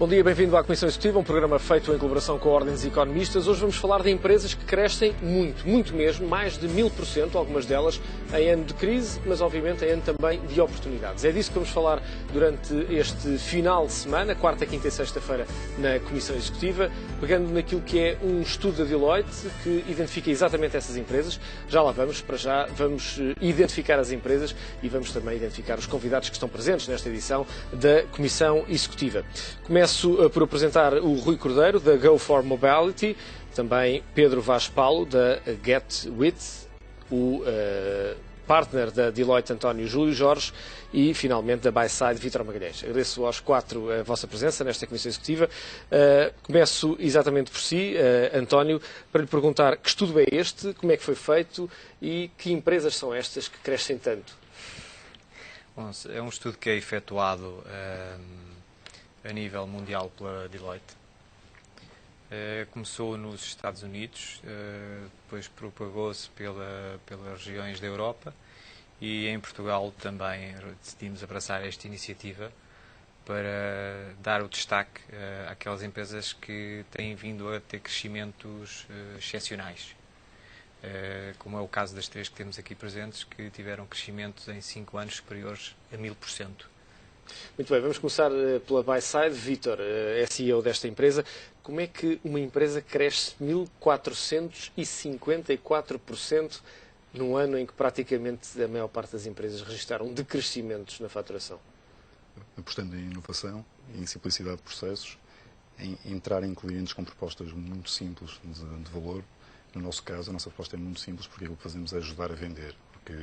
Bom dia, bem-vindo à Comissão Executiva, um programa feito em colaboração com a Ordem dos Economistas. Hoje vamos falar de empresas que crescem muito mesmo, mais de 1000%, algumas delas em ano de crise, mas obviamente em ano também de oportunidades. É disso que vamos falar durante este final de semana, quarta, quinta e sexta-feira, na Comissão Executiva, pegando naquilo que é um estudo da Deloitte que identifica exatamente essas empresas. Já lá vamos, para já vamos identificar as empresas e vamos também identificar os convidados que estão presentes nesta edição da Comissão Executiva. Começo por apresentar o Rui Cordeiro, da Go4Mobility, também Pedro Vaz Paulo, da GetWit, o partner da Deloitte, António Júlio Jorge, e finalmente da BuySide, Vítor Magalhães. Agradeço aos quatro a vossa presença nesta Comissão Executiva. Começo exatamente por si, António, para lhe perguntar que estudo é este, como é que foi feito e que empresas são estas que crescem tanto? Bom, é um estudo que é efetuado a nível mundial pela Deloitte. Começou nos Estados Unidos, depois propagou-se pelas regiões da Europa e em Portugal também decidimos abraçar esta iniciativa para dar o destaque àquelas empresas que têm vindo a ter crescimentos excepcionais, como é o caso das três que temos aqui presentes, que tiveram crescimentos em 5 anos superiores a 1000%. Muito bem, vamos começar pela BuySide. Vítor é CEO desta empresa. Como é que uma empresa cresce 1454% num ano em que praticamente a maior parte das empresas registraram decrescimentos na faturação? Apostando em inovação, em simplicidade de processos, em entrar em clientes com propostas muito simples de valor. No nosso caso, a nossa proposta é muito simples porque o que fazemos é ajudar a vender.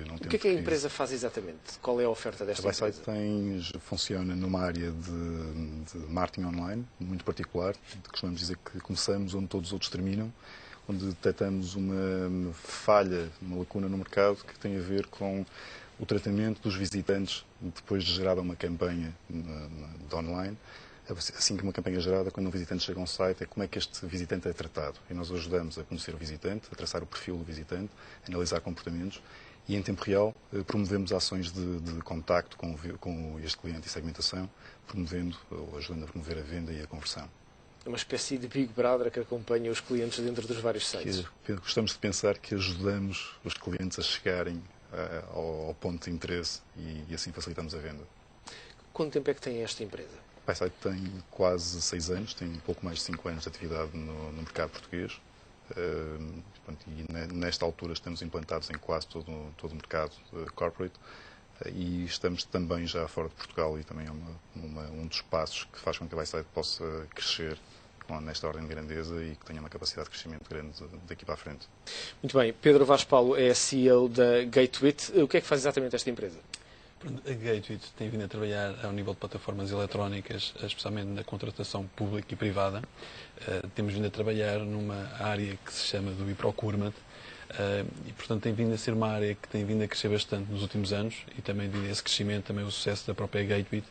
Não o que é que a empresa faz exatamente? Qual é a oferta desta empresa? A BuySide funciona numa área de marketing online, muito particular. Costumamos dizer que começamos onde todos os outros terminam, onde detectamos uma falha, uma lacuna no mercado que tem a ver com o tratamento dos visitantes depois de gerada uma campanha de online. Assim que uma campanha é gerada, quando um visitante chega a um site, é como é que este visitante é tratado. E nós ajudamos a conhecer o visitante, a traçar o perfil do visitante, a analisar comportamentos e, em tempo real, promovemos ações de contacto com este cliente e segmentação, promovendo ou ajudando a promover a venda e a conversão. É uma espécie de Big Brother que acompanha os clientes dentro dos vários sites. Gostamos de pensar que ajudamos os clientes a chegarem ao ponto de interesse e assim facilitamos a venda. Quanto tempo é que tem esta empresa? A BuySide tem quase 6 anos, tem pouco mais de 5 anos de atividade no mercado português. E nesta altura estamos implantados em quase todo o mercado corporate e estamos também já fora de Portugal, e também é um dos passos que faz com que a BuySide possa crescer nesta ordem de grandeza e que tenha uma capacidade de crescimento grande daqui para a frente. Muito bem. Pedro Vaz Paulo é CEO da GetWit. O que é que faz exatamente esta empresa? A GetWit tem vindo a trabalhar ao nível de plataformas eletrónicas, especialmente na contratação pública e privada. Temos vindo a trabalhar numa área que se chama do e-procurement e, portanto, tem vindo a ser uma área que tem vindo a crescer bastante nos últimos anos e também, devido a esse crescimento, também o sucesso da própria GetWit,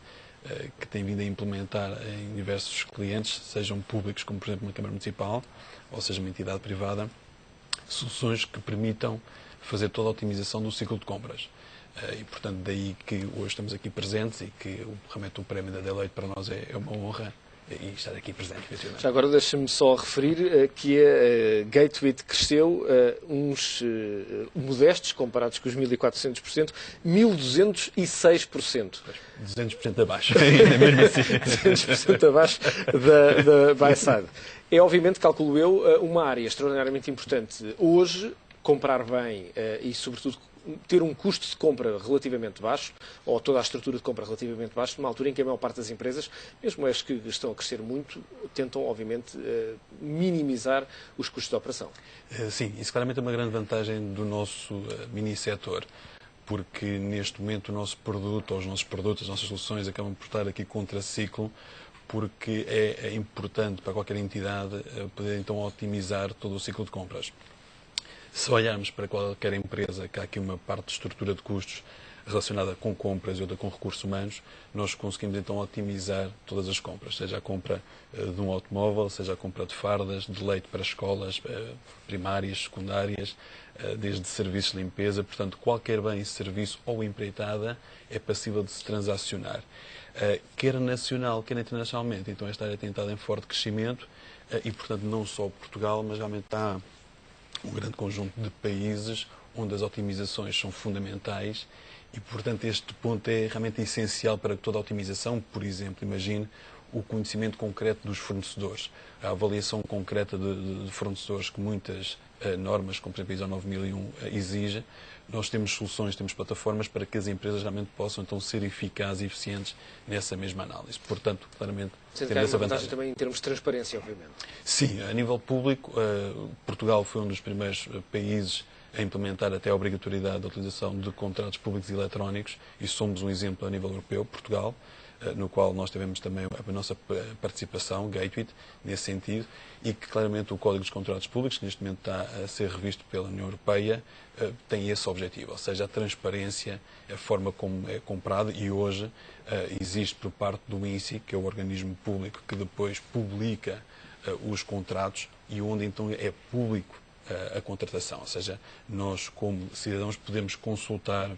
que tem vindo a implementar em diversos clientes, sejam públicos, como por exemplo uma Câmara Municipal, ou seja uma entidade privada, soluções que permitam fazer toda a otimização do ciclo de compras. E, portanto, daí que hoje estamos aqui presentes e que realmente o prémio da Deloitte para nós é uma honra e estar aqui presente. Já agora deixa-me só referir que a GetWit cresceu uns modestos, comparados com os 1400%, 1206%. 200% abaixo, ainda mesmo assim. 200% abaixo da BuySide. É, obviamente, calculo eu, uma área extraordinariamente importante hoje, comprar bem e, sobretudo, ter um custo de compra relativamente baixo, ou toda a estrutura de compra relativamente baixo, numa altura em que a maior parte das empresas, mesmo as que estão a crescer muito, tentam, obviamente, minimizar os custos de operação. Sim, isso claramente é uma grande vantagem do nosso mini-setor, porque neste momento o nosso produto, ou os nossos produtos, as nossas soluções acabam por estar aqui contra-ciclo, porque é importante para qualquer entidade poder então otimizar todo o ciclo de compras. Se olharmos para qualquer empresa que há aqui uma parte de estrutura de custos relacionada com compras e outra com recursos humanos, nós conseguimos então otimizar todas as compras, seja a compra de um automóvel, seja a compra de fardas, de leite para escolas primárias, secundárias, desde serviços de limpeza. Portanto, qualquer bem, serviço ou empreitada é passível de se transacionar, quer nacional, quer internacionalmente. Então esta área tem estado em forte crescimento e, portanto, não só Portugal, mas realmente há um grande conjunto de países onde as otimizações são fundamentais e, portanto, este ponto é realmente essencial para que toda a otimização, por exemplo, imagine o conhecimento concreto dos fornecedores, a avaliação concreta de fornecedores que muitas normas, como por exemplo a ISO 9001, exige. Nós temos soluções, temos plataformas para que as empresas realmente possam então ser eficazes e eficientes nessa mesma análise. Portanto, claramente, temos essa vantagem também em termos de transparência, obviamente. Sim, a nível público, Portugal foi um dos primeiros países a implementar até a obrigatoriedade da utilização de contratos públicos eletrónicos e somos um exemplo a nível europeu, Portugal, no qual nós tivemos também a nossa participação, Gateway, nesse sentido, e que claramente o Código dos Contratos Públicos, que neste momento está a ser revisto pela União Europeia, tem esse objetivo, ou seja, a transparência, a forma como é comprado, e hoje existe por parte do INSI, que é o organismo público que depois publica os contratos e onde então é público a contratação, ou seja, nós como cidadãos podemos consultar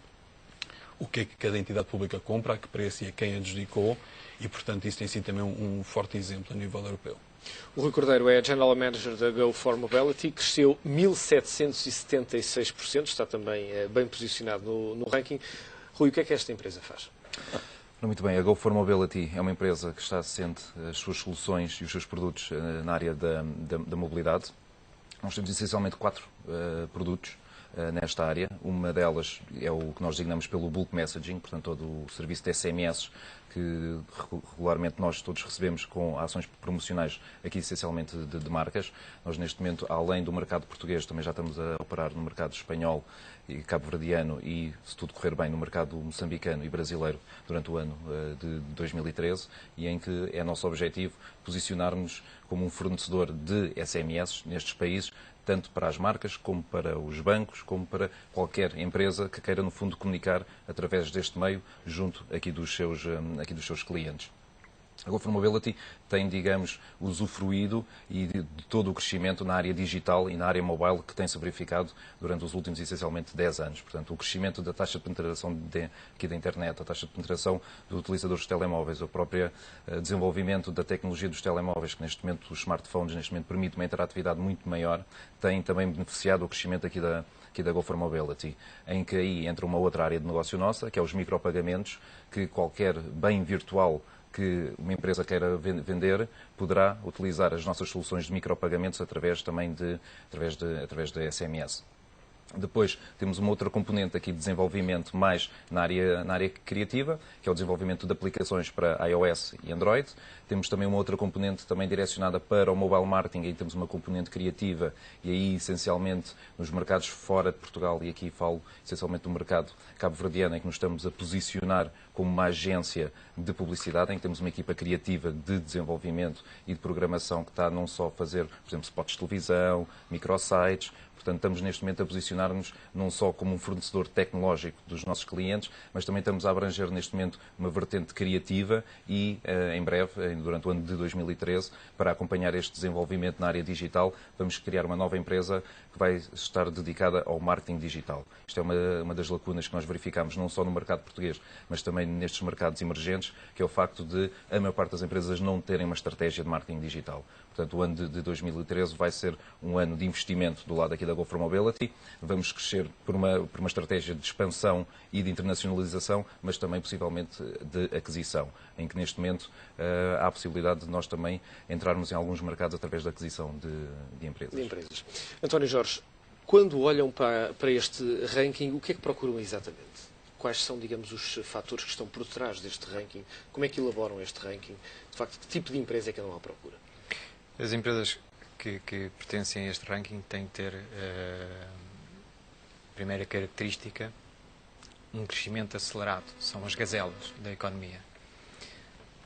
o que é que cada entidade pública compra, a que preço e a quem adjudicou, e portanto isso tem sido também um forte exemplo a nível europeu. O Rui Cordeiro é General Manager da Go4Mobility, cresceu 1.776%, está também bem posicionado no ranking. Rui, o que é que esta empresa faz? Muito bem, a Go4Mobility é uma empresa que está assente as suas soluções e os seus produtos na área da mobilidade. Nós temos essencialmente 4 produtos nesta área. Uma delas é o que nós designamos pelo bulk messaging, portanto todo o serviço de SMS que regularmente nós todos recebemos com ações promocionais aqui essencialmente de marcas. Nós neste momento, além do mercado português, também já estamos a operar no mercado espanhol e cabo-verdiano e, se tudo correr bem, no mercado moçambicano e brasileiro durante o ano de 2013, e em que é nosso objetivo posicionarmos como um fornecedor de SMS nestes países, tanto para as marcas, como para os bancos, como para qualquer empresa que queira, no fundo, comunicar através deste meio junto aqui dos seus clientes. A Go4Mobility tem, digamos, usufruído e de todo o crescimento na área digital e na área mobile que tem-se verificado durante os últimos, essencialmente, 10 anos. Portanto, o crescimento da taxa de penetração aqui da internet, a taxa de penetração dos utilizadores de telemóveis, o próprio desenvolvimento da tecnologia dos telemóveis, que neste momento, os smartphones, neste momento, permite uma interatividade muito maior, tem também beneficiado o crescimento aqui da Go4Mobility, em que aí entra uma outra área de negócio nossa, que é os micropagamentos, que qualquer bem virtual que uma empresa queira vender, poderá utilizar as nossas soluções de micropagamentos através de SMS. Depois temos uma outra componente aqui de desenvolvimento mais na área criativa, que é o desenvolvimento de aplicações para iOS e Android. Temos também uma outra componente também direcionada para o mobile marketing, e temos uma componente criativa, e aí essencialmente nos mercados fora de Portugal, e aqui falo essencialmente do mercado cabo-verdiano, em que nos estamos a posicionar como uma agência de publicidade, em que temos uma equipa criativa de desenvolvimento e de programação que está não só a fazer, por exemplo, spots de televisão, microsites. Portanto, estamos neste momento a posicionar-nos não só como um fornecedor tecnológico dos nossos clientes, mas também estamos a abranger neste momento uma vertente criativa e, em breve, durante o ano de 2013, para acompanhar este desenvolvimento na área digital, vamos criar uma nova empresa que vai estar dedicada ao marketing digital. Isto é uma das lacunas que nós verificamos não só no mercado português, mas também nestes mercados emergentes, que é o facto de a maior parte das empresas não terem uma estratégia de marketing digital. Portanto, o ano de 2013 vai ser um ano de investimento do lado aqui da Go4Mobility. Vamos crescer por uma estratégia de expansão e de internacionalização, mas também possivelmente de aquisição, em que neste momento há a possibilidade de nós também entrarmos em alguns mercados através da aquisição de empresas. António Jorge, quando olham para este ranking, o que é que procuram exatamente? Quais são, digamos, os fatores que estão por trás deste ranking? Como é que elaboram este ranking? De facto, que tipo de empresa é que andam à procura? As empresas que pertencem a este ranking têm que ter, primeira característica, um crescimento acelerado. São as gazelas da economia.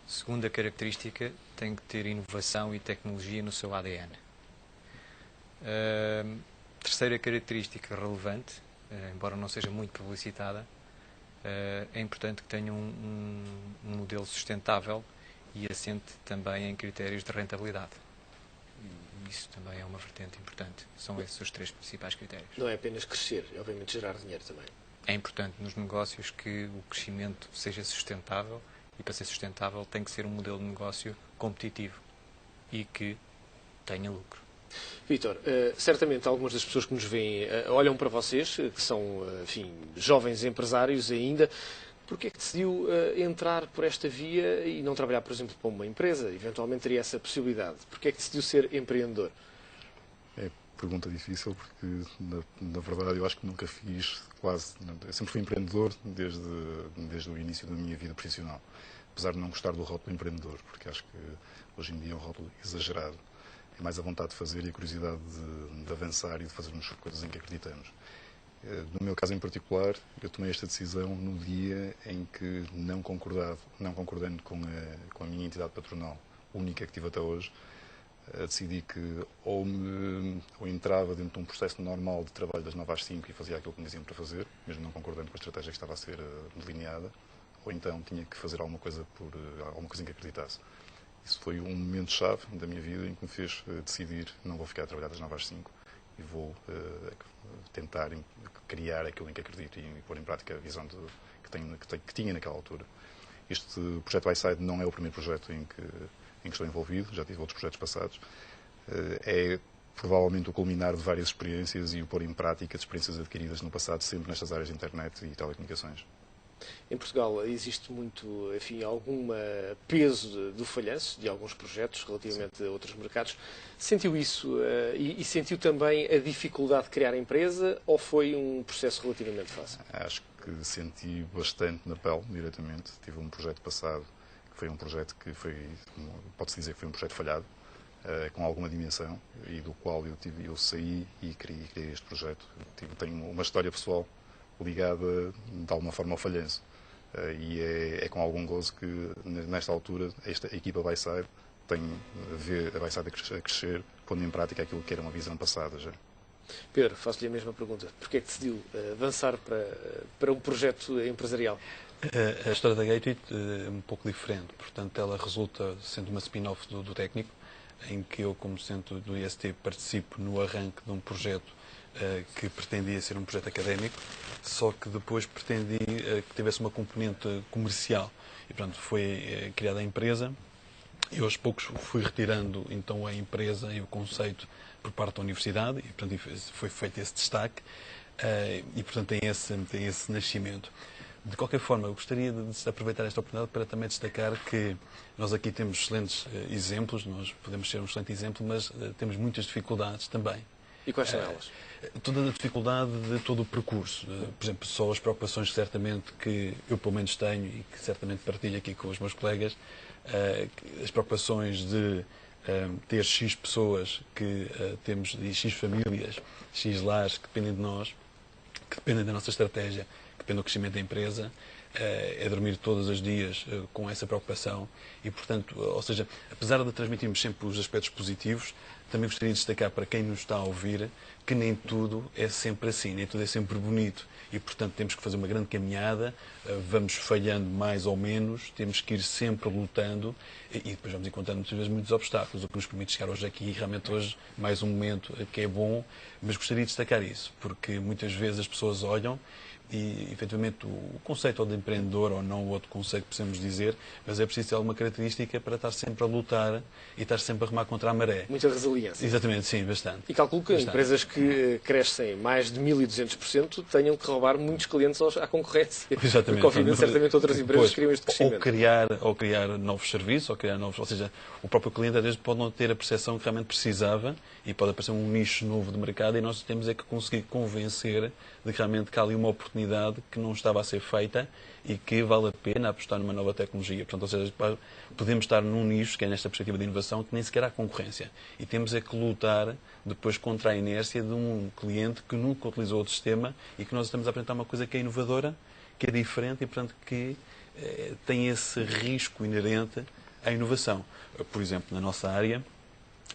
Segunda característica, tem que ter inovação e tecnologia no seu ADN. Terceira característica relevante, embora não seja muito publicitada, é importante que tenham um modelo sustentável e assente também em critérios de rentabilidade. E isso também é uma vertente importante. São esses os 3 principais critérios. Não é apenas crescer, é obviamente gerar dinheiro também. É importante nos negócios que o crescimento seja sustentável, e para ser sustentável tem que ser um modelo de negócio competitivo e que tenha lucro. Vítor, certamente algumas das pessoas que nos veem olham para vocês, que são, enfim, jovens empresários ainda. Porquê é que decidiu entrar por esta via e não trabalhar, por exemplo, para uma empresa? Eventualmente teria essa possibilidade. Porquê é que decidiu ser empreendedor? É pergunta difícil porque, na verdade, eu acho que nunca fiz quase... Eu sempre fui empreendedor desde o início da minha vida profissional. Apesar de não gostar do rótulo empreendedor, porque acho que hoje em dia é um rótulo exagerado. É mais a vontade de fazer e a curiosidade de avançar e de fazermos coisas em que acreditamos. No meu caso em particular, eu tomei esta decisão no dia em que, não concordando com a minha entidade patronal, única que tive até hoje, decidi que ou entrava dentro de um processo normal de trabalho das 9 às 5 e fazia aquilo que me diziam para fazer, mesmo não concordando com a estratégia que estava a ser delineada, ou então tinha que fazer alguma coisa em que acreditasse. Isso foi um momento-chave da minha vida em que me fez decidir: não vou ficar a trabalhar das 9 às 5 e vou tentar criar aquilo em que acredito e pôr em prática a visão que tinha naquela altura. Este projeto iSide não é o primeiro projeto em que estou envolvido, já tive outros projetos passados. É provavelmente o culminar de várias experiências e o pôr em prática de experiências adquiridas no passado, sempre nestas áreas de internet e telecomunicações. Em Portugal existe muito, enfim, algum peso do falhanço de alguns projetos relativamente a outros mercados. Sentiu isso e sentiu também a dificuldade de criar a empresa, ou foi um processo relativamente fácil? Acho que senti bastante na pele, diretamente. Tive um projeto passado que foi um projeto que pode-se dizer que foi um projeto falhado, com alguma dimensão, e do qual eu saí e criei este projeto. Tenho uma história pessoal ligada de alguma forma ao falhanço. E é com algum gozo que, nesta altura, esta equipa vai sair, vai sair a crescer, pondo em prática aquilo que era uma visão passada já. Pedro, faço-lhe a mesma pergunta. Porquê é que decidiu avançar para um projeto empresarial? A história da Gateway é um pouco diferente. Portanto, ela resulta sendo uma spin-off do técnico, em que eu, como centro do IST, participo no arranque de um projeto que pretendia ser um projeto académico, só que depois pretendi que tivesse uma componente comercial. E, portanto, foi criada a empresa e, aos poucos, fui retirando então a empresa e o conceito por parte da universidade, e, portanto, foi feito esse destaque e, portanto, tem esse nascimento. De qualquer forma, eu gostaria de aproveitar esta oportunidade para também destacar que nós aqui temos excelentes exemplos, nós podemos ser um excelente exemplo, mas temos muitas dificuldades também. E quais são elas? Toda a dificuldade de todo o percurso. Por exemplo, só as preocupações certamente que eu pelo menos tenho e que certamente partilho aqui com os meus colegas, as preocupações de ter X pessoas que temos, e X famílias, X lares que dependem de nós, que dependem da nossa estratégia, que dependem do crescimento da empresa, é dormir todos os dias com essa preocupação e, portanto, ou seja, apesar de transmitirmos sempre os aspectos positivos, também gostaria de destacar para quem nos está a ouvir que nem tudo é sempre assim, nem tudo é sempre bonito e, portanto, temos que fazer uma grande caminhada, vamos falhando mais ou menos, temos que ir sempre lutando e depois vamos encontrando muitas vezes muitos obstáculos, o que nos permite chegar hoje aqui e realmente hoje mais um momento que é bom, mas gostaria de destacar isso, porque muitas vezes as pessoas olham e, efetivamente, o conceito de empreendedor ou não o outro conceito que precisamos dizer, mas é preciso ter alguma característica para estar sempre a lutar e estar sempre a remar contra a maré. Muita resiliência. Exatamente, sim, bastante. E calculo que bastante. Empresas que crescem mais de 1200% tenham que roubar muitos clientes à concorrência. Exatamente. Porque, obviamente, certamente outras empresas criam este crescimento. Ou criar novos serviços, ou seja, o próprio cliente às vezes pode não ter a percepção que realmente precisava e pode aparecer um nicho novo de mercado e nós temos é que conseguir convencer de que realmente há ali uma oportunidade que não estava a ser feita e que vale a pena apostar numa nova tecnologia. Portanto, ou seja, podemos estar num nicho, que é nesta perspectiva de inovação, que nem sequer há concorrência. E temos é que lutar depois contra a inércia de um cliente que nunca utilizou outro sistema e que nós estamos a apresentar uma coisa que é inovadora, que é diferente e, portanto, que tem esse risco inerente à inovação. Por exemplo, na nossa área,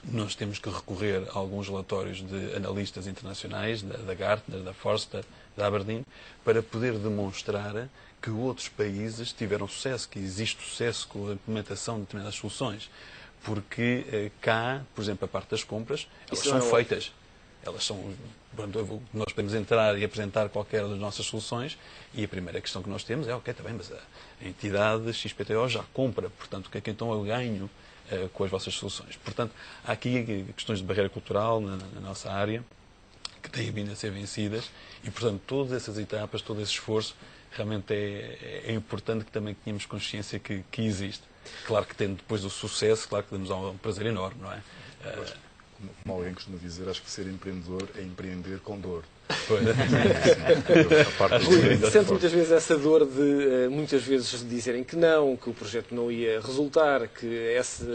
nós temos que recorrer a alguns relatórios de analistas internacionais, da Gartner, da Forrester, da Aberdeen, para poder demonstrar que outros países tiveram sucesso, que existe sucesso com a implementação de determinadas soluções. Porque cá, por exemplo, a parte das compras, elas são feitas. Elas são, nós podemos entrar e apresentar qualquer das nossas soluções e a primeira questão que nós temos é, ok, está bem, mas a entidade XPTO já compra, portanto, o que é que então eu ganho com as vossas soluções? Portanto, há aqui questões de barreira cultural na nossa área que têm vindo a ser vencidas e, portanto, todas essas etapas, todo esse esforço, realmente é importante que também tenhamos consciência que existe. Claro que tendo depois o sucesso, claro que temos um prazer enorme, não é? Como alguém costuma dizer, acho que ser empreendedor é empreender com dor. Rui, sente muitas vezes essa dor de muitas vezes dizerem que o projeto não ia resultar, que esse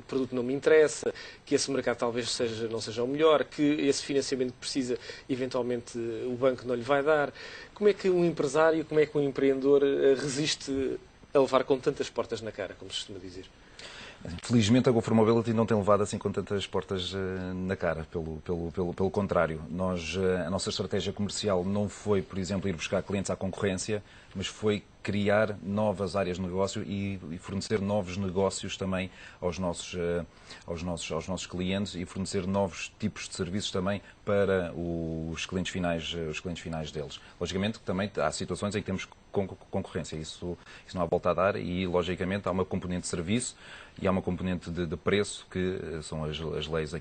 produto não me interessa, que esse mercado talvez não seja o melhor, que esse financiamento que precisa, eventualmente o banco não lhe vai dar. Como é que um empresário, como é que um empreendedor resiste a levar com tantas portas na cara, como se costuma dizer? Felizmente a GoFor Mobility não tem levado assim com tantas portas na cara, pelo contrário. A nossa estratégia comercial não foi, por exemplo, ir buscar clientes à concorrência, mas foi criar novas áreas de negócio e fornecer novos negócios também aos nossos clientes e fornecer novos tipos de serviços também para os clientes finais deles. Logicamente também há situações em que temos concorrência, isso não há volta a dar e logicamente há uma componente de serviço e há uma componente de preço que são as leis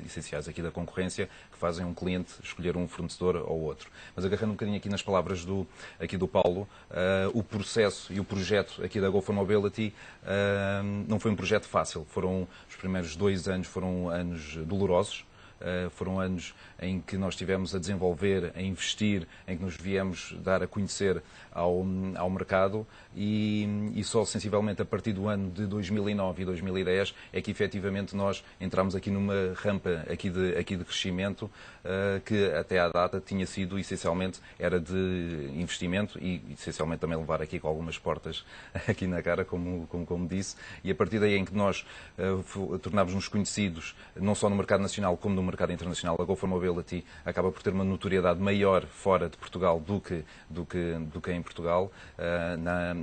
essenciais aqui da concorrência que fazem um cliente escolher um fornecedor ou outro. Mas agarrando um bocadinho aqui nas palavras do Paulo, o processo e o projeto aqui da GoFor Mobility não foi um projeto fácil. Os primeiros 2 anos foram anos dolorosos. Foram anos em que nós estivemos a desenvolver, a investir, em que nos viemos dar a conhecer ao mercado e só sensivelmente a partir do ano de 2009 e 2010 é que efetivamente nós entramos aqui numa rampa aqui de crescimento que até à data tinha sido essencialmente era de investimento e essencialmente também levar aqui com algumas portas aqui na cara, como disse, e a partir daí em que nós tornámos-nos conhecidos não só no mercado nacional como no mercado internacional, a GoFor Mobility acaba por ter uma notoriedade maior fora de Portugal do que em Portugal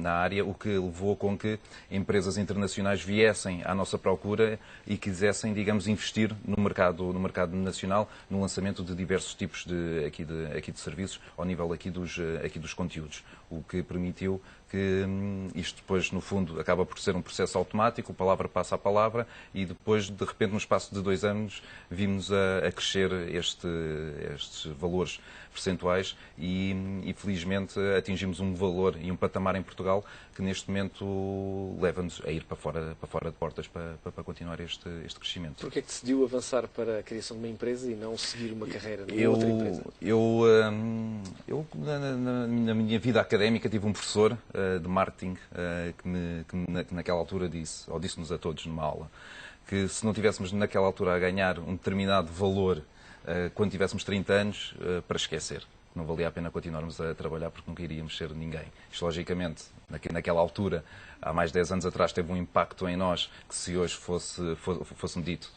na área, o que levou com que empresas internacionais viessem à nossa procura e quisessem, digamos, investir no mercado nacional, no lançamento de diversos tipos de serviços ao nível aqui dos conteúdos, o que permitiu que isto depois, no fundo, acaba por ser um processo automático, a palavra passa a palavra e depois, de repente, no espaço de 2 anos, vimos a crescer estes valores percentuais e felizmente atingimos um valor e um patamar em Portugal que neste momento leva-nos a ir para fora de portas para continuar este crescimento. Porquê é que decidiu avançar para a criação de uma empresa e não seguir uma carreira numa outra empresa? Eu na minha vida académica tive um professor de marketing que naquela altura disse-nos a todos numa aula que se não tivéssemos naquela altura a ganhar um determinado valor quando tivéssemos 30 anos, para esquecer. Não valia a pena continuarmos a trabalhar porque nunca iríamos ser ninguém. Isto, logicamente, naquela altura, há mais de 10 anos atrás, teve um impacto em nós que se hoje fosse dito,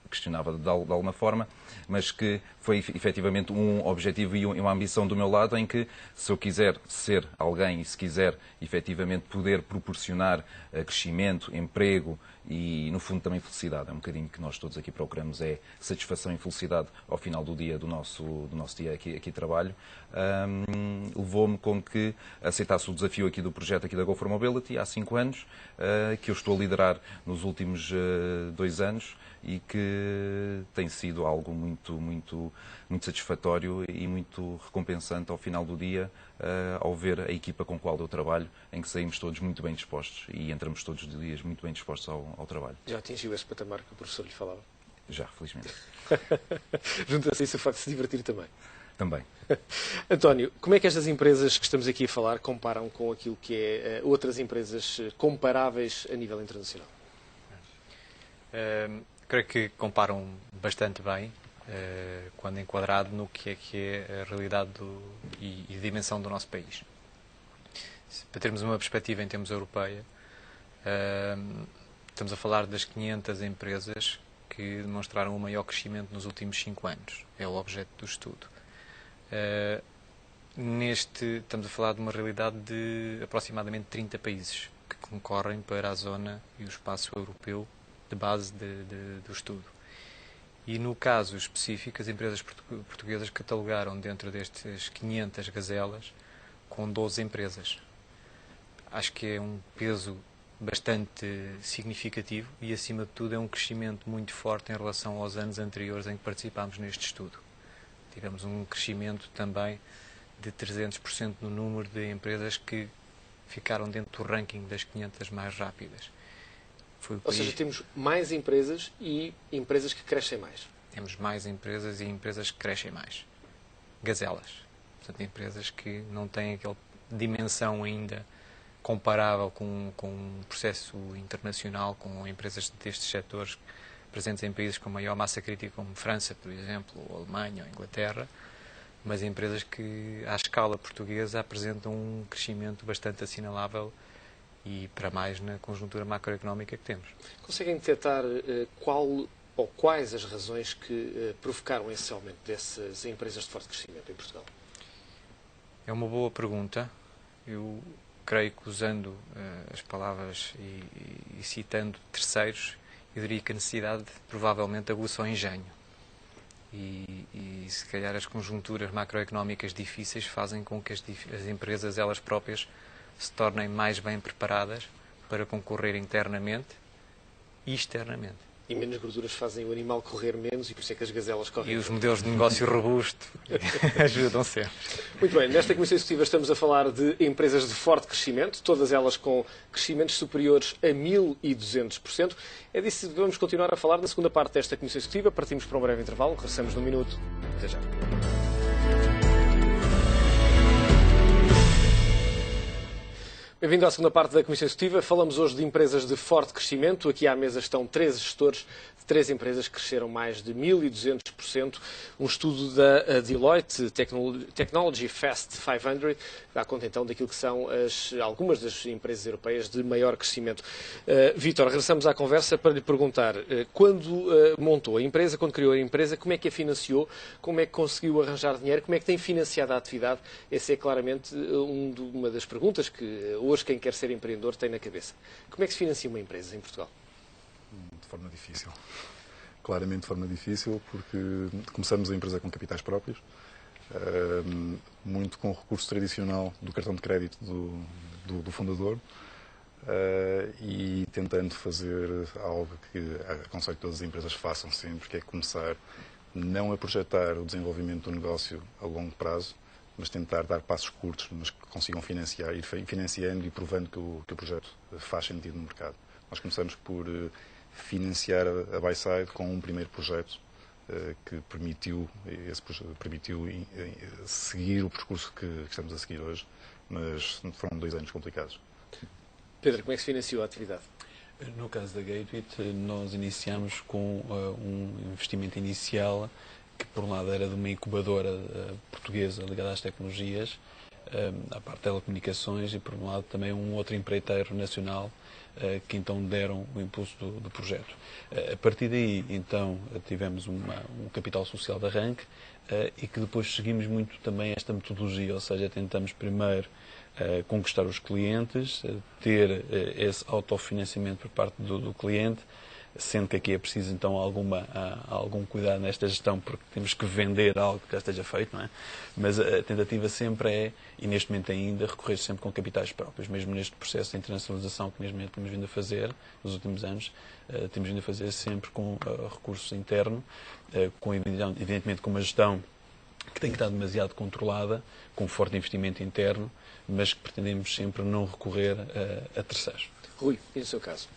questionava de alguma forma, mas que foi efetivamente um objetivo e uma ambição do meu lado em que, se eu quiser ser alguém e se quiser efetivamente poder proporcionar crescimento, emprego e, no fundo, também felicidade, é um bocadinho que nós todos aqui procuramos, é satisfação e felicidade ao final do dia do nosso dia aqui de trabalho, levou-me com que aceitasse o desafio aqui do projeto aqui da GoFor Mobility há 5 anos, que eu estou a liderar nos últimos 2 anos e que tem sido algo muito satisfatório e muito recompensante ao final do dia, ao ver a equipa com a qual eu trabalho, em que saímos todos muito bem dispostos e entramos todos os dias muito bem dispostos ao trabalho. Já atingiu esse patamar que o professor lhe falava? Já, felizmente. Junta-se isso o facto de se divertir também. Também. António, como é que estas empresas que estamos aqui a falar comparam com aquilo que é outras empresas comparáveis a nível internacional? Creio que comparam bastante bem, quando enquadrado no que é a realidade e dimensão do nosso país. Para termos uma perspectiva em termos europeia, estamos a falar das 500 empresas que que demonstraram o maior crescimento nos últimos 5 anos. É o objeto do estudo. Estamos a falar de uma realidade de aproximadamente 30 países que concorrem para a zona e o espaço europeu de base do estudo. E no caso específico, as empresas portuguesas catalogaram dentro destes 500 gazelas com 12 empresas. Acho que é um peso bastante significativo e, acima de tudo, é um crescimento muito forte em relação aos anos anteriores em que participámos neste estudo. Tivemos um crescimento também de 300% no número de empresas que ficaram dentro do ranking das 500 mais rápidas. Ou seja, temos mais empresas e empresas que crescem mais. Temos mais empresas e empresas que crescem mais. Gazelas. Portanto, empresas que não têm aquela dimensão ainda comparável com um processo internacional, com empresas destes setores presentes em países com maior massa crítica, como França, por exemplo, ou Alemanha, ou Inglaterra, mas empresas que, à escala portuguesa, apresentam um crescimento bastante assinalável e para mais na conjuntura macroeconómica que temos. Conseguem detectar qual ou quais as razões que provocaram esse aumento dessas empresas de forte crescimento em Portugal? É uma boa pergunta. Eu creio que, usando as palavras e citando terceiros, eu diria que a necessidade provavelmente aguça o engenho. E se calhar as conjunturas macroeconómicas difíceis fazem com que as empresas elas próprias se tornem mais bem preparadas para concorrer internamente e externamente. E menos gorduras fazem o animal correr menos e por isso é que as gazelas correm. E os modelos de negócio robusto ajudam sempre. Muito bem, nesta Comissão Executiva estamos a falar de empresas de forte crescimento, todas elas com crescimentos superiores a 1.200%. É disso que vamos continuar a falar na segunda parte desta Comissão Executiva. Partimos para um breve intervalo, regressamos num minuto. Até já. Bem-vindo à segunda parte da Comissão Executiva. Falamos hoje de empresas de forte crescimento. Aqui à mesa estão 13 gestores de 3 empresas que cresceram mais de 1.200%. Um estudo da Deloitte Technology Fast 500 dá conta então daquilo que são algumas das empresas europeias de maior crescimento. Vítor, regressamos à conversa para lhe perguntar, quando montou a empresa, quando criou a empresa, como é que a financiou, como é que conseguiu arranjar dinheiro, como é que tem financiado a atividade? Essa é claramente uma das perguntas que hoje quem quer ser empreendedor tem na cabeça. Como é que se financia uma empresa em Portugal? De forma difícil. Claramente de forma difícil, porque começamos a empresa com capitais próprios, muito com o recurso tradicional do cartão de crédito do fundador, e tentando fazer algo que aconselho que todas as empresas façam sempre, que é começar não a projetar o desenvolvimento do negócio a longo prazo, mas tentar dar passos curtos, mas que consigam financiar, ir financiando e provando que o projeto faz sentido no mercado. Nós começamos por financiar a Byside com um primeiro projeto que permitiu seguir o percurso que estamos a seguir hoje, mas foram 2 anos complicados. Pedro, como é que se financiou a atividade? No caso da Gatewit, nós iniciamos com um investimento inicial que, por um lado, era de uma incubadora portuguesa ligada às tecnologias, à parte de telecomunicações, e, por um lado, também um outro empreiteiro nacional que então deram o impulso do projeto. A partir daí, então, tivemos um capital social de arranque e que depois seguimos muito também esta metodologia, ou seja, tentamos primeiro conquistar os clientes, ter esse autofinanciamento por parte do cliente, sendo que aqui é preciso então algum cuidado nesta gestão, porque temos que vender algo que já esteja feito, não é? Mas a tentativa sempre é, e neste momento ainda, recorrer sempre com capitais próprios, mesmo neste processo de internacionalização que neste momento temos vindo a fazer nos últimos anos, temos vindo a fazer sempre com recursos internos, evidentemente com uma gestão que tem que estar demasiado controlada, com forte investimento interno, mas que pretendemos sempre não recorrer a terceiros. Rui, e no seu caso?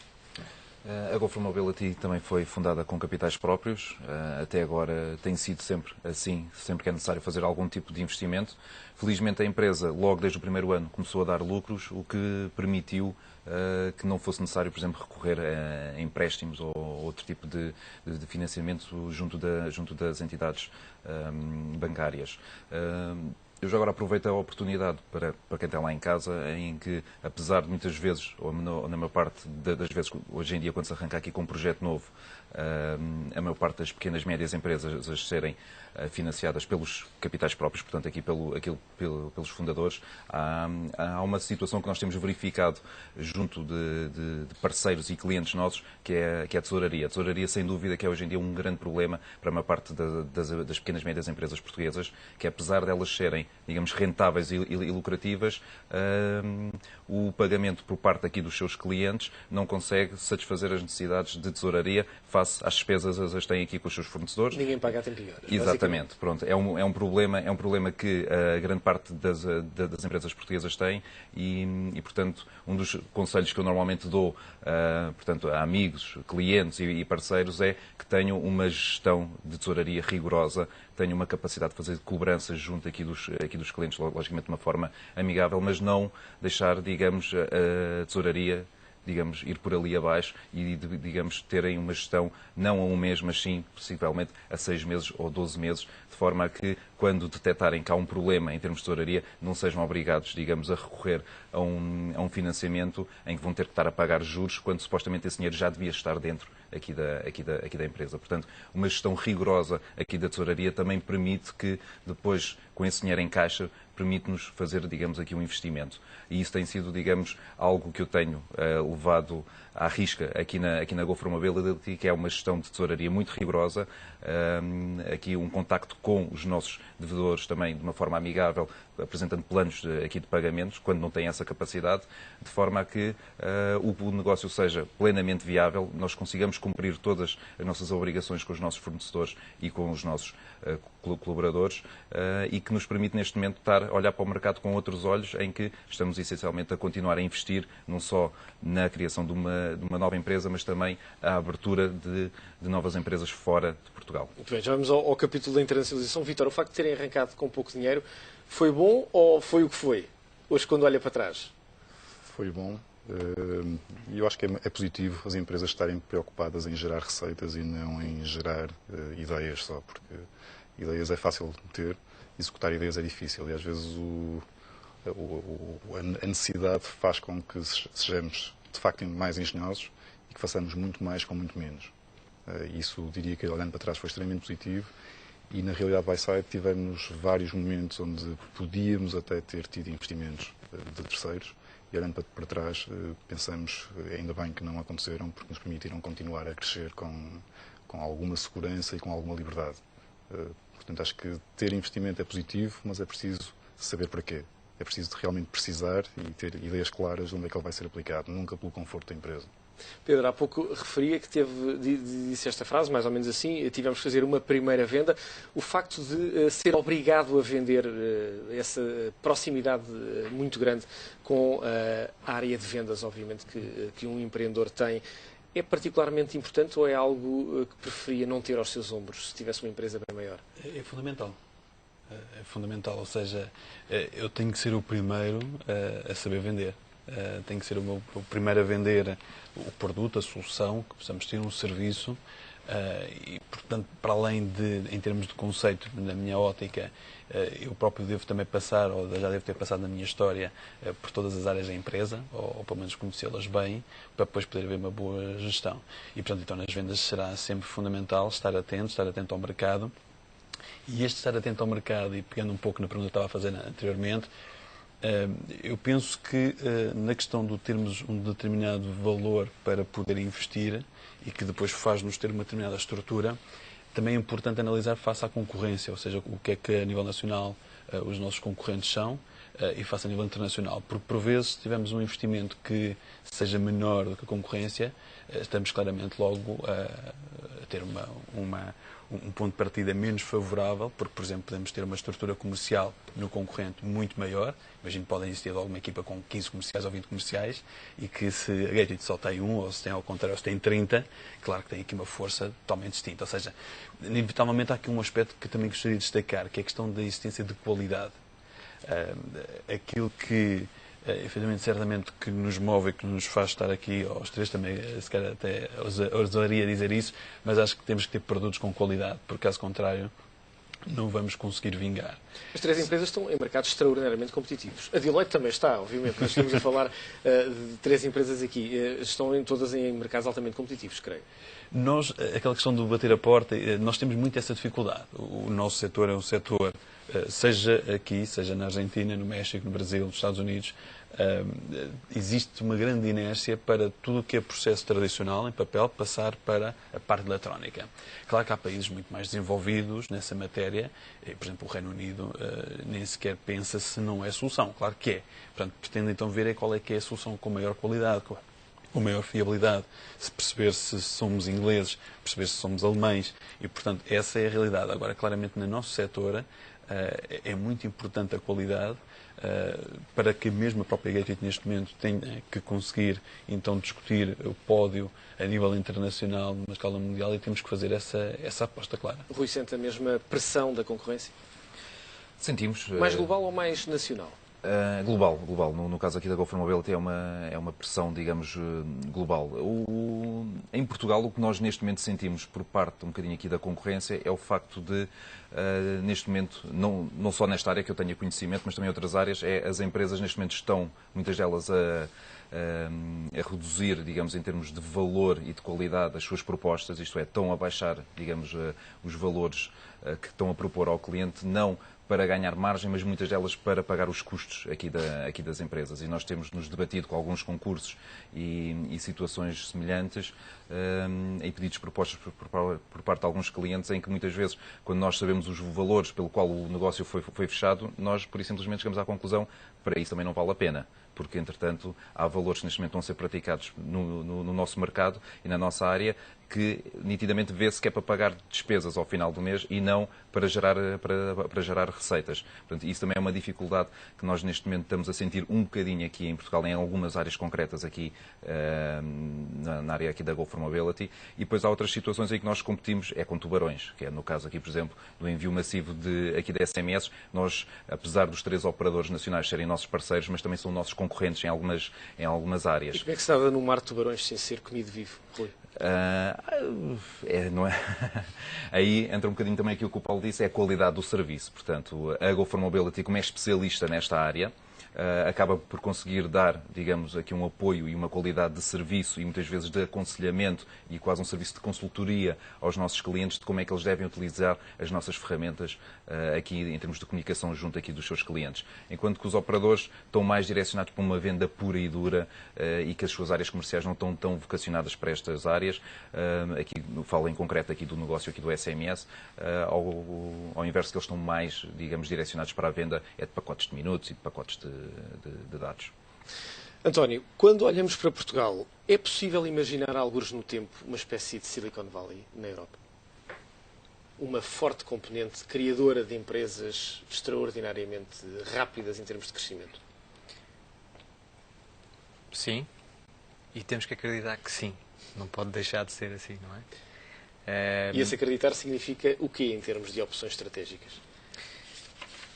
A Go for Mobility também foi fundada com capitais próprios. Até agora tem sido sempre assim, sempre que é necessário fazer algum tipo de investimento. Felizmente a empresa, logo desde o primeiro ano, começou a dar lucros, o que permitiu que não fosse necessário, por exemplo, recorrer a empréstimos ou outro tipo de financiamento junto das entidades bancárias. Eu já agora aproveito a oportunidade para quem está lá em casa, em que, apesar de muitas vezes, ou na maior parte das vezes, hoje em dia, quando se arranca aqui com um projeto novo, a maior parte das pequenas e médias empresas a serem financiadas pelos capitais próprios, portanto, aqui pelos fundadores, há uma situação que nós temos verificado junto de parceiros e clientes nossos, que é a tesouraria. A tesouraria, sem dúvida, que é hoje em dia um grande problema para a maior parte das pequenas e médias empresas portuguesas, que apesar delas serem, digamos, rentáveis e lucrativas, o pagamento por parte aqui dos seus clientes não consegue satisfazer as necessidades de tesouraria face às despesas que as têm aqui com os seus fornecedores. Ninguém paga a tempo e horas. Exatamente. Pronto. É um problema que a grande parte das empresas portuguesas tem e, portanto, um dos conselhos que eu normalmente dou portanto, a amigos, clientes e parceiros é que tenham uma gestão de tesouraria rigorosa, tenham uma capacidade de fazer cobranças junto aqui dos clientes, logicamente de uma forma amigável, mas não deixar, digamos, a tesouraria, digamos, ir por ali abaixo e, digamos, terem uma gestão não a um mês, mas sim, possivelmente, a 6 meses ou 12 meses, de forma a que, quando detectarem que há um problema em termos de tesouraria, não sejam obrigados, digamos, a recorrer a um financiamento em que vão ter que estar a pagar juros, quando supostamente esse dinheiro já devia estar dentro aqui da empresa. Portanto, uma gestão rigorosa aqui da tesouraria também permite que, depois, com esse dinheiro em caixa, permite-nos fazer, digamos, aqui um investimento. E isso tem sido, digamos, algo que eu tenho levado à risca aqui na GoForMobility, que é uma gestão de tesouraria muito rigorosa, aqui um contacto com os nossos devedores também de uma forma amigável, apresentando planos aqui de pagamentos, quando não têm essa capacidade, de forma a que o negócio seja plenamente viável, nós consigamos cumprir todas as nossas obrigações com os nossos fornecedores e com os nossos colaboradores e que nos permite neste momento estar a olhar para o mercado com outros olhos, em que estamos essencialmente a continuar a investir não só na criação de uma nova empresa, mas também a abertura de novas empresas fora de Portugal. Muito bem, já vamos ao capítulo da internacionalização. Vítor, o facto de terem arrancado com pouco dinheiro foi bom ou foi o que foi? Hoje, quando olha para trás? Foi bom. E eu acho que é positivo as empresas estarem preocupadas em gerar receitas e não em gerar ideias só, porque ideias é fácil de ter, executar ideias é difícil e às vezes a necessidade faz com que sejamos de facto mais engenhosos e que façamos muito mais com muito menos. Isso, diria que olhando para trás, foi extremamente positivo e na realidade Byside tivemos vários momentos onde podíamos até ter tido investimentos de terceiros e olhando para trás pensamos ainda bem que não aconteceram porque nos permitiram continuar a crescer com alguma segurança e com alguma liberdade. Portanto, acho que ter investimento é positivo, mas é preciso saber para quê. É preciso realmente precisar e ter ideias claras de onde é que ele vai ser aplicado, nunca pelo conforto da empresa. Pedro, há pouco referia que disse esta frase, mais ou menos assim, tivemos que fazer uma primeira venda. O facto de ser obrigado a vender, essa proximidade muito grande com a área de vendas, obviamente, que um empreendedor tem, é particularmente importante ou é algo que preferia não ter aos seus ombros se tivesse uma empresa bem maior? É fundamental. É fundamental, ou seja, eu tenho que ser o primeiro a saber vender. Tenho que ser o primeiro a vender o produto, a solução, que possamos ter um serviço e, portanto, para além de, em termos de conceito, na minha ótica, eu próprio devo também passar, ou já devo ter passado na minha história, por todas as áreas da empresa, ou pelo menos conhecê-las bem, para depois poder haver uma boa gestão. E, portanto, então nas vendas será sempre fundamental estar atento ao mercado. E este estar atento ao mercado, e pegando um pouco na pergunta que estava a fazer anteriormente, eu penso que na questão de termos um determinado valor para poder investir e que depois faz-nos ter uma determinada estrutura, também é importante analisar face à concorrência, ou seja, o que é que a nível nacional os nossos concorrentes são e face a nível internacional. Porque por vezes, se tivermos um investimento que seja menor do que a concorrência, estamos claramente logo a ter um ponto de partida menos favorável, porque, por exemplo, podemos ter uma estrutura comercial no concorrente muito maior. Imagino que podem existir logo uma equipa com 15 comerciais ou 20 comerciais e que se a Gated só tem um, ou se tem ao contrário, se tem 30, claro que tem aqui uma força totalmente distinta. Ou seja, inevitavelmente há aqui um aspecto que também gostaria de destacar, que é a questão da existência de qualidade. Aquilo que efetivamente, certamente, que nos move e que nos faz estar aqui aos três, também, se calhar até ousaria dizer isso, mas acho que temos que ter produtos com qualidade, porque caso contrário, não vamos conseguir vingar. As três empresas estão em mercados extraordinariamente competitivos. A Deloitte também está, obviamente. Nós estamos a falar de três empresas aqui. Estão todas em mercados altamente competitivos, creio. Nós, aquela questão do bater a porta, nós temos muito essa dificuldade. O nosso setor é um setor, seja aqui, seja na Argentina, no México, no Brasil, nos Estados Unidos, existe uma grande inércia para tudo o que é processo tradicional em papel passar para a parte eletrónica. Claro que há países muito mais desenvolvidos nessa matéria, por exemplo, o Reino Unido nem sequer pensa se não é solução. Claro que é. Portanto, pretende então ver qual é que é a solução com maior qualidade, com maior fiabilidade, se perceber se somos ingleses, perceber se somos alemães, e portanto essa é a realidade. Agora, claramente no nosso setor é muito importante a qualidade, para que mesmo a própria Gatewitt neste momento tenha que conseguir então discutir o pódio a nível internacional, numa escala mundial, e temos que fazer essa aposta clara. Rui, sente a mesma pressão da concorrência? Sentimos. Mais global ou mais nacional? Global. No caso aqui da Go for Mobility é uma pressão, digamos, global. Em Portugal, o que nós neste momento sentimos por parte um bocadinho aqui da concorrência é o facto de, neste momento, não só nesta área que eu tenho conhecimento, mas também em outras áreas, as empresas neste momento estão, muitas delas, a reduzir, digamos, em termos de valor e de qualidade as suas propostas, isto é, estão a baixar, digamos, os valores que estão a propor ao cliente, não para ganhar margem, mas muitas delas para pagar os custos aqui das empresas. E nós temos nos debatido com alguns concursos e situações semelhantes, em pedidos propostos por parte de alguns clientes, em que muitas vezes, quando nós sabemos os valores pelo qual o negócio foi fechado, nós, por isso, simplesmente chegamos à conclusão que para isso também não vale a pena. Porque, entretanto, há valores que neste momento estão a ser praticados no nosso mercado e na nossa área que nitidamente vê-se que é para pagar despesas ao final do mês e não para gerar receitas. Portanto, isso também é uma dificuldade que nós neste momento estamos a sentir um bocadinho aqui em Portugal, em algumas áreas concretas aqui na área aqui da Go for Mobility. E depois há outras situações em que nós competimos, é com tubarões, que é no caso aqui, por exemplo, do envio massivo aqui de SMS. Nós, apesar dos três operadores nacionais serem nossos parceiros, mas também são nossos concorrentes em algumas áreas. E como é que se estava no mar de tubarões sem ser comido vivo, Rui? Não é? Aí entra um bocadinho também aquilo que o Paulo disse, é a qualidade do serviço. Portanto, a Go for Mobility, como é especialista nesta área, acaba por conseguir dar, digamos, aqui um apoio e uma qualidade de serviço e muitas vezes de aconselhamento e quase um serviço de consultoria aos nossos clientes de como é que eles devem utilizar as nossas ferramentas aqui em termos de comunicação junto aqui dos seus clientes. Enquanto que os operadores estão mais direcionados para uma venda pura e dura e que as suas áreas comerciais não estão tão vocacionadas para estas áreas. Aqui falo em concreto aqui do negócio aqui do SMS, ao inverso que eles estão mais, digamos, direcionados para a venda é de pacotes de minutos e de pacotes de dados. António, quando olhamos para Portugal, é possível imaginar, algures no tempo, uma espécie de Silicon Valley na Europa? Uma forte componente criadora de empresas extraordinariamente rápidas em termos de crescimento? Sim, e temos que acreditar que sim. Não pode deixar de ser assim, não é? E esse acreditar significa o quê em termos de opções estratégicas?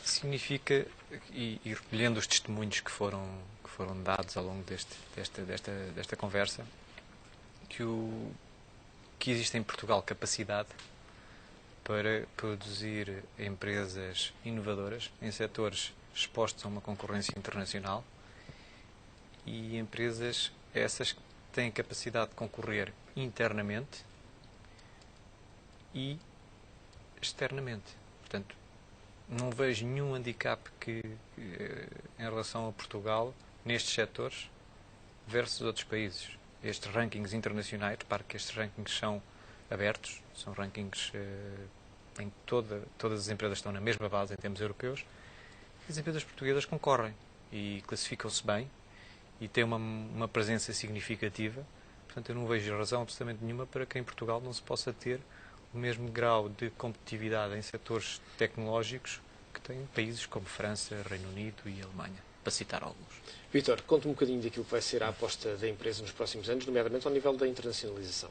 Significa, e recolhendo os testemunhos que foram dados ao longo desta conversa, que existe em Portugal capacidade para produzir empresas inovadoras em setores expostos a uma concorrência internacional e empresas essas que têm capacidade de concorrer internamente e externamente. Portanto, não vejo nenhum handicap em relação a Portugal nestes setores versus outros países. Estes rankings internacionais, repare que estes rankings são abertos, são rankings em que todas as empresas estão na mesma base em termos europeus, e as empresas portuguesas concorrem e classificam-se bem e têm uma presença significativa. Portanto, eu não vejo razão absolutamente nenhuma para que em Portugal não se possa ter o mesmo grau de competitividade em setores tecnológicos que têm países como França, Reino Unido e Alemanha, para citar alguns. Vítor, conte-me um bocadinho daquilo que vai ser a aposta da empresa nos próximos anos, nomeadamente ao nível da internacionalização.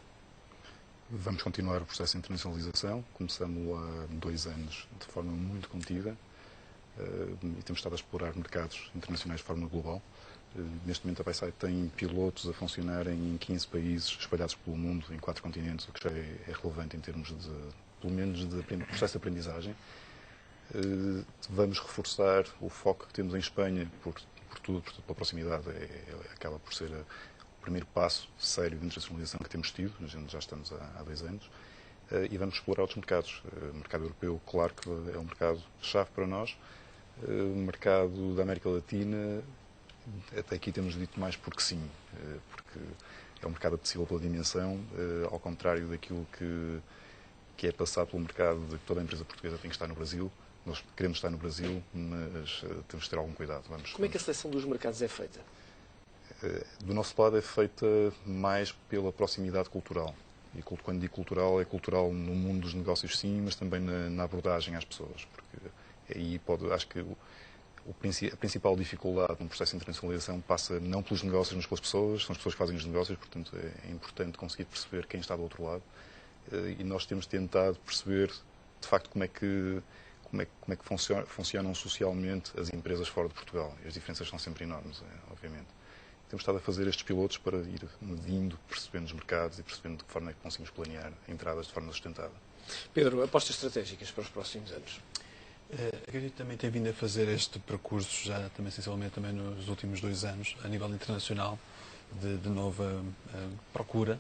Vamos continuar o processo de internacionalização. Começamos há 2 anos de forma muito contida e temos estado a explorar mercados internacionais de forma global. Neste momento a Bayside tem pilotos a funcionar em 15 países espalhados pelo mundo, em 4 continentes, o que já é relevante em termos de, pelo menos, de processo de aprendizagem. Vamos reforçar o foco que temos em Espanha, por tudo, pela proximidade. Acaba por ser o primeiro passo sério de internacionalização que temos tido, já estamos há 2 anos. E vamos explorar outros mercados. O mercado europeu, claro que é um mercado-chave para nós. O mercado da América Latina, até aqui temos dito mais porque sim, porque é um mercado apetecível pela dimensão, ao contrário daquilo que é passado pelo mercado de que toda a empresa portuguesa tem que estar no Brasil. Nós queremos estar no Brasil, mas temos de ter algum cuidado. Como é que a seleção dos mercados é feita? Do nosso lado é feita mais pela proximidade cultural. E quando digo cultural, é cultural no mundo dos negócios sim, mas também na abordagem às pessoas. Porque aí acho que a principal dificuldade no processo de internacionalização passa não pelos negócios, mas pelas pessoas. São as pessoas que fazem os negócios, portanto é importante conseguir perceber quem está do outro lado. E nós temos tentado perceber, de facto, como é que funcionam socialmente as empresas fora de Portugal. E as diferenças são sempre enormes, obviamente. Temos estado a fazer estes pilotos para ir medindo, percebendo os mercados e percebendo de que forma é que conseguimos planear entradas de forma sustentável. Pedro, apostas estratégicas para os próximos anos? Acredito que também tem vindo a fazer este percurso, já também, sensivelmente, também nos últimos 2 anos, a nível internacional, de nova procura.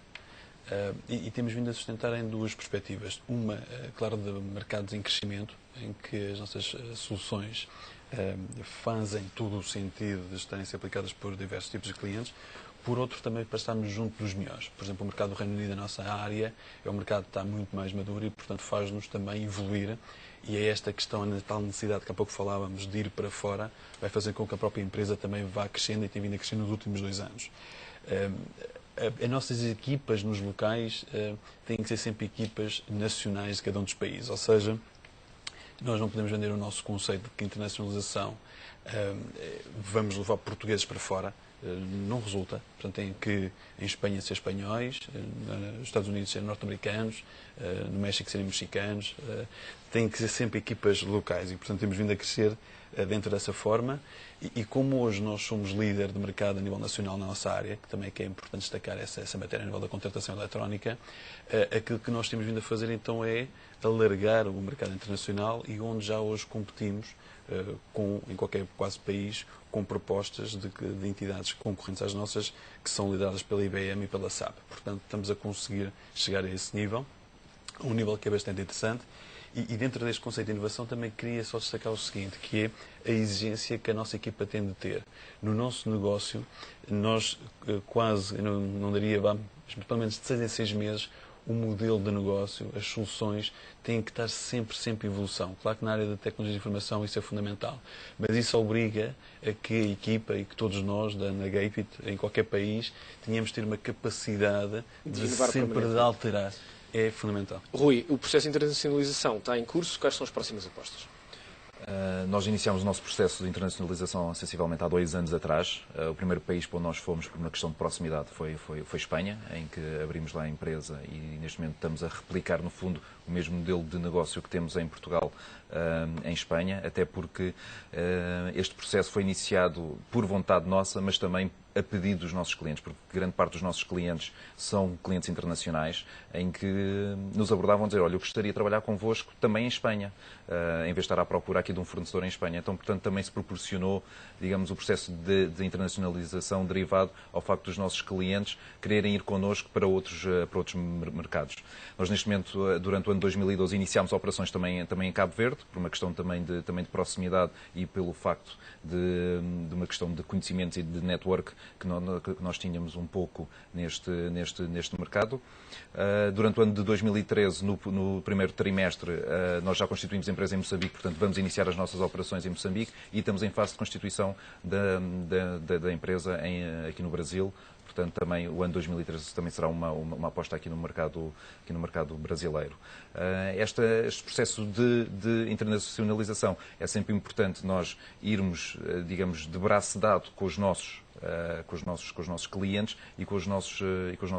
E temos vindo a sustentar em 2 perspectivas. Uma, claro, de mercados em crescimento, em que as nossas soluções fazem todo o sentido de estarem a ser aplicadas por diversos tipos de clientes. Por outro, também para estarmos junto dos melhores. Por exemplo, o mercado do Reino Unido, a nossa área, é um mercado que está muito mais maduro e, portanto, faz-nos também evoluir. E é esta questão, a tal necessidade que há pouco falávamos de ir para fora, vai fazer com que a própria empresa também vá crescendo e tem vindo a crescer nos últimos 2 anos. As nossas equipas nos locais têm que ser sempre equipas nacionais de cada um dos países. Ou seja, nós não podemos vender o nosso conceito de que internacionalização vamos levar portugueses para fora. Não resulta. Portanto, tem que em Espanha ser espanhóis, nos Estados Unidos ser norte-americanos, no México serem mexicanos. Tem que ser sempre equipas locais e, portanto, temos vindo a crescer dentro dessa forma. E como hoje nós somos líder de mercado a nível nacional na nossa área, que também é importante destacar essa matéria a nível da contratação eletrónica, aquilo que nós temos vindo a fazer então é alargar o mercado internacional e onde já hoje competimos em qualquer quase país com propostas de entidades concorrentes às nossas que são lideradas pela IBM e pela SAP. Portanto, estamos a conseguir chegar a esse nível, um nível que é bastante interessante. E dentro deste conceito de inovação também queria só destacar o seguinte, que é a exigência que a nossa equipa tem de ter. No nosso negócio, nós quase, não daria, mas pelo menos de 6 em 6 meses, o modelo de negócio, as soluções, têm que estar sempre em evolução. Claro que na área da tecnologia de informação isso é fundamental, mas isso obriga a que a equipa e que todos nós, da Gatewit, em qualquer país, tenhamos de ter uma capacidade de sempre de alterar. É fundamental. Rui, o processo de internacionalização está em curso. Quais são as próximas apostas? Nós iniciámos o nosso processo de internacionalização sensivelmente há 2 anos atrás. O primeiro país para onde nós fomos por uma questão de proximidade foi Espanha, em que abrimos lá a empresa e neste momento estamos a replicar no fundo o mesmo modelo de negócio que temos em Portugal, em Espanha, até porque este processo foi iniciado por vontade nossa, mas também a pedido dos nossos clientes, porque grande parte dos nossos clientes são clientes internacionais, em que nos abordavam a dizer, olha, eu gostaria de trabalhar convosco também em Espanha, em vez de estar à procura aqui de um fornecedor em Espanha. Então, portanto, também se proporcionou, digamos, o processo de internacionalização derivado ao facto dos nossos clientes quererem ir connosco para outros mercados. Nós, neste momento, durante o ano 2012, iniciámos operações também em Cabo Verde, por uma questão também de proximidade e pelo facto de uma questão de conhecimentos e de network que nós tínhamos um pouco neste mercado. Durante o ano de 2013, no primeiro trimestre, nós já constituímos a empresa em Moçambique, portanto vamos iniciar as nossas operações em Moçambique e estamos em fase de constituição da empresa aqui no Brasil Portanto, também o ano 2013 também será uma aposta aqui no mercado brasileiro. Este processo de internacionalização é sempre importante nós irmos, digamos, de braço dado com os nossos clientes e com os nossos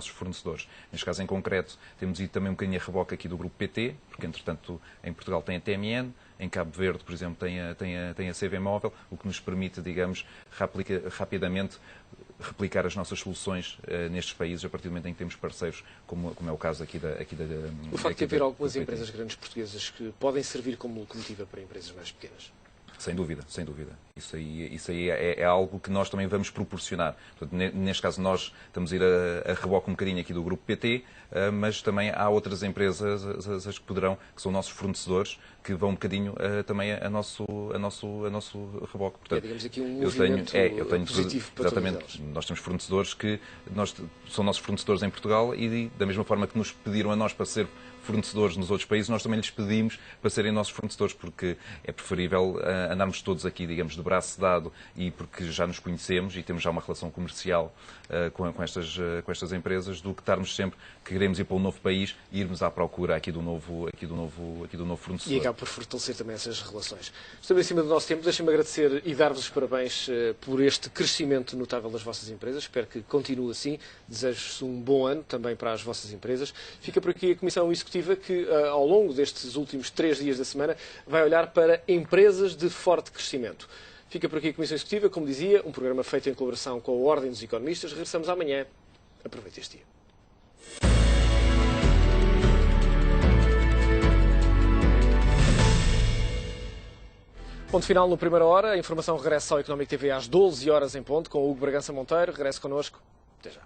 fornecedores. Neste caso em concreto, temos ido também um bocadinho a reboque aqui do grupo PT, porque entretanto em Portugal tem a TMN, em Cabo Verde, por exemplo, tem a CV Móvel, o que nos permite, digamos, rapidamente replicar as nossas soluções nestes países, a partir do momento em que temos parceiros, como é o caso aqui da... O facto de haver algumas empresas grandes portuguesas que podem servir como locomotiva para empresas mais pequenas. Sem dúvida, sem dúvida. Isso aí é algo que nós também vamos proporcionar. Portanto, neste caso, nós estamos a ir a reboque um bocadinho aqui do grupo PT, mas também há outras empresas que são nossos fornecedores, que vão um bocadinho também a nosso reboque. Portanto, digamos aqui um movimento positivo para exatamente. todos. Nós temos fornecedores que são nossos fornecedores em Portugal e da mesma forma que nos pediram a nós para ser fornecedores nos outros países, nós também lhes pedimos para serem nossos fornecedores, porque é preferível andarmos todos aqui, digamos, de braço dado e porque já nos conhecemos e temos já uma relação comercial com estas empresas, do que estarmos sempre que queremos ir para um novo país e irmos à procura aqui do novo fornecedor. E acaba por fortalecer também essas relações. Estamos em cima do nosso tempo. Deixem-me agradecer e dar-vos os parabéns por este crescimento notável das vossas empresas. Espero que continue assim. Desejo-vos um bom ano também para as vossas empresas. Fica por aqui a Comissão Executiva que, ao longo destes últimos 3 dias da semana, vai olhar para empresas de forte crescimento. Fica por aqui a Comissão Executiva, como dizia, um programa feito em colaboração com a Ordem dos Economistas. Regressamos amanhã. Aproveite este dia. Ponto final no Primeira Hora. A informação regressa ao Económico TV às 12 horas em ponto, com o Hugo Bragança Monteiro. Regresse connosco. Até já.